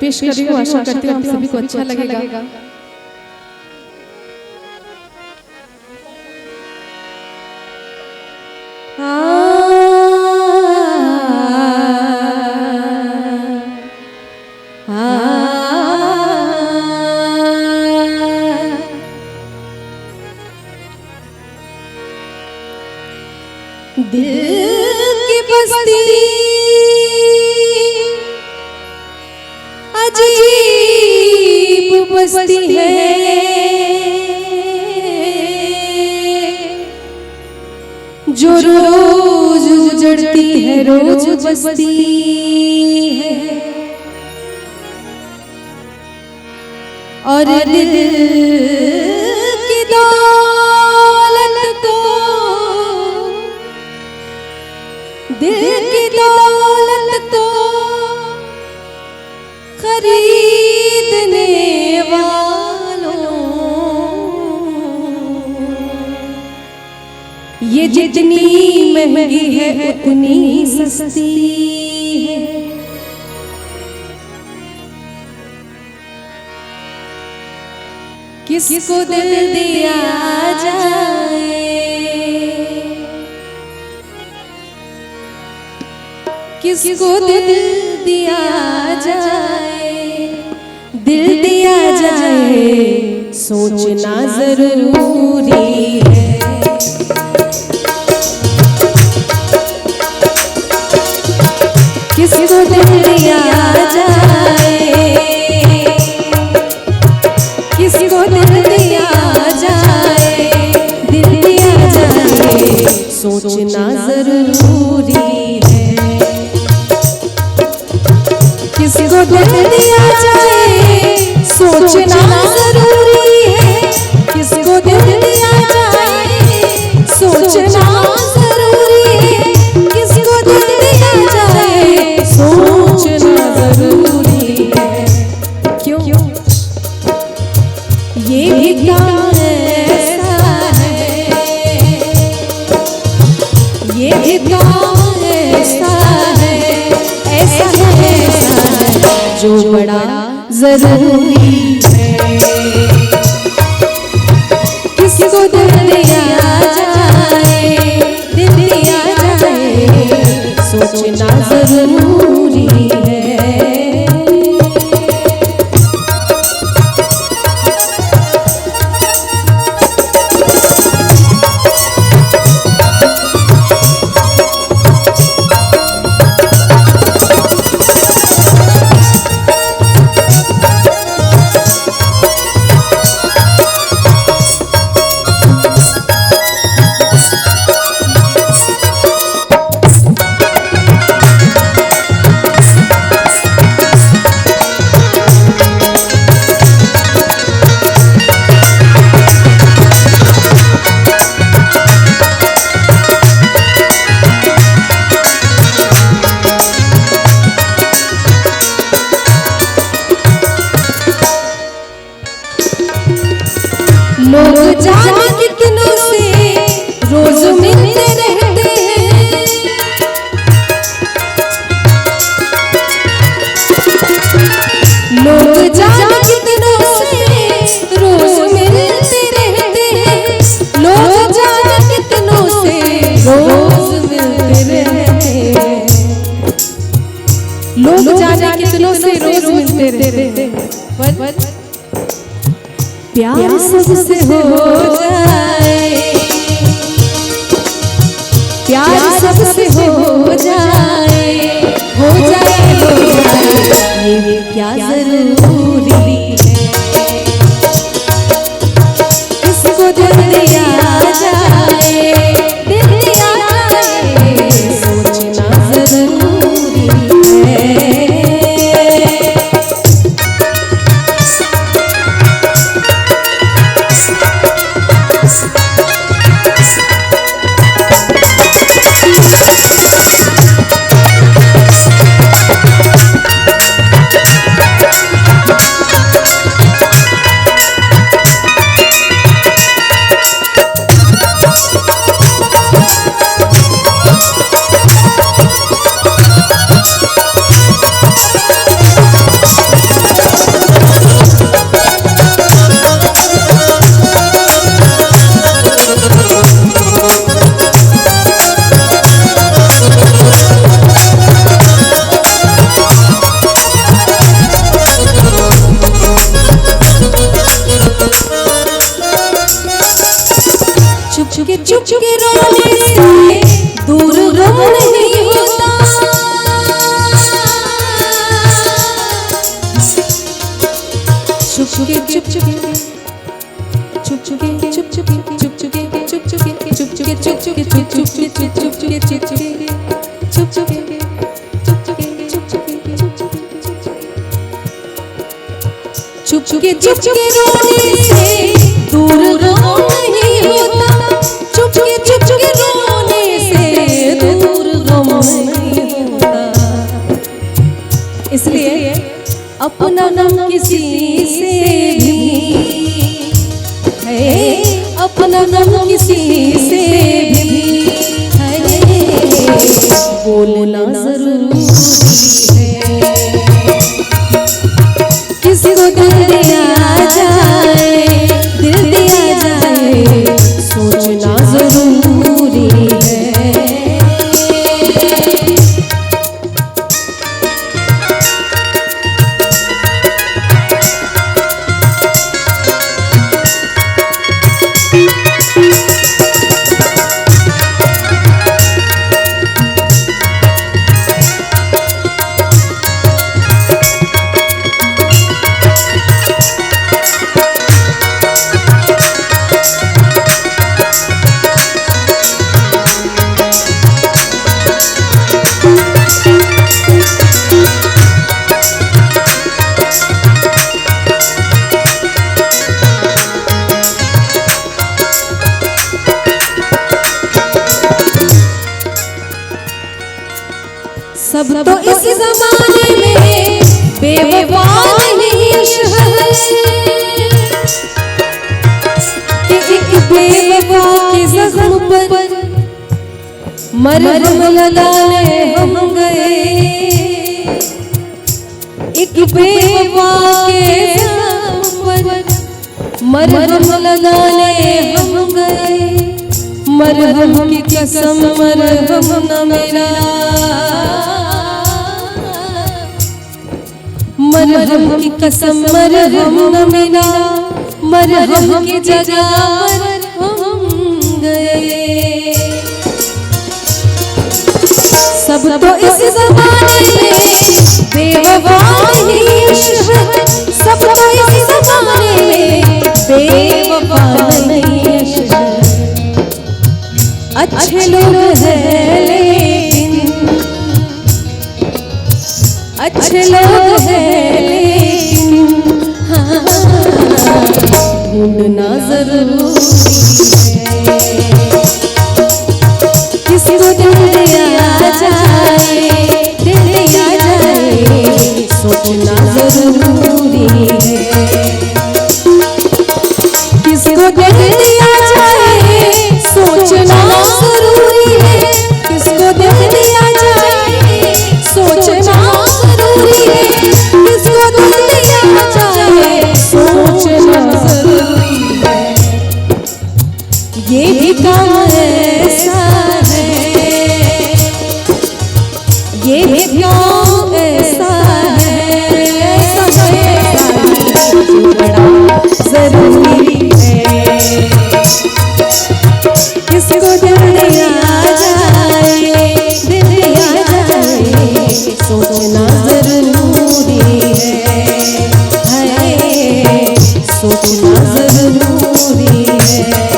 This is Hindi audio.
पेश कर रही हूँ। आशा करती हूँ आप सभी को अच्छा लगेगा। दिल की बस्ती अजीब बस्ती है, जो रोज उजड़ती है, रोज बस्ती है। और दिल की दौलत को, दिल की दौलत को खरीदने वालों, ये जितनी महंगी है उतनी सस्ती है। किसको दिल दिया जाए, किसको दिल दिया जाए, दिल दिया जाए सोचना जरूरी है। किसको दिल दिया जाए, किसको दिल दिया जाए, दिल दिया जाए सोचना जरूरी है। किसको दिल दिया जाए सोचना जरूरी है, किसको दिल दिया जाए सोचना जरूरी है, किसको दिल दिया जाए सोचना जरूरी है। क्यों? ये भी काम ऐसा है, ये भी काम ऐसा है, ऐसा है, जो बड़ा जरूरी है। किसको दिल दिया जाए, दिल दिया जाए सोचना जरूरी है। लोग जाने कितनों से रोज मिलते रहते हैं, लोग जाने कितनों से रोज मिलते रहते हैं, लोग जाने कितनों से रोज मिलते रहते हैं, लोग जाने कितनों से रोज मिलते रहते हैं। पर प्यार सबसे हो जाए, प्यार सबसे हो जाए, हो जाए, हो जाए, ये क्या जरूरी है। किसको दिल दिया जाए, दिल दिया जाए सोचना जरूरी है। चुपके चुपके चुपके चुपके चुपके चुपके चुपके चुपके चुपके चुपके रोने से दूर गम नहीं होता, चुपके चुपके रोने से दूर गम नहीं होता। इसलिए अपना गम किसी से भी है, अपना गम किसी से भी है, बोलना जरूरी है। किसी को दिल दिया जाए, दिल दिया जाए, सोचना जरूरी है। सब तो इस जमाने में बेवफा नहीं है कि एक बेवफा के जख्म पर मरहम लगाने हम गए, एक बेवफा के जख्म पर मरहम लगाने हम गए। मरहम की कसम मरहम न मेरा, मरहम की कसम मरहम न मिला, मरहम की जगह मरहम गए। सब तो इस ज़माने में बेवफा नहीं है, सब तो इस ज़माने में बेवफा नहीं है। अच्छे लोग हैं लेकिन, अच्छे लोग हैं लेकिन हाँ, ढूंढना जरूरी है। किसी को दिल दिया जाए, दिल दिया जाए, सोचना जरूरी है। किसी को दिल दिया जाए, सोचना जरूरी है। किसको दिल दिया जाए, सोचना जरूरी है। किसको दिल दिया जाए, सोचना जरूरी है। ये भी काम ऐसा है, ये भी काम ऐसा है, ऐसा है जो बड़ा जरूरी है। किसको दिल दिया जाए, दिल दिया जाए, सोचना जरूरी है, सोचना जरूरी है।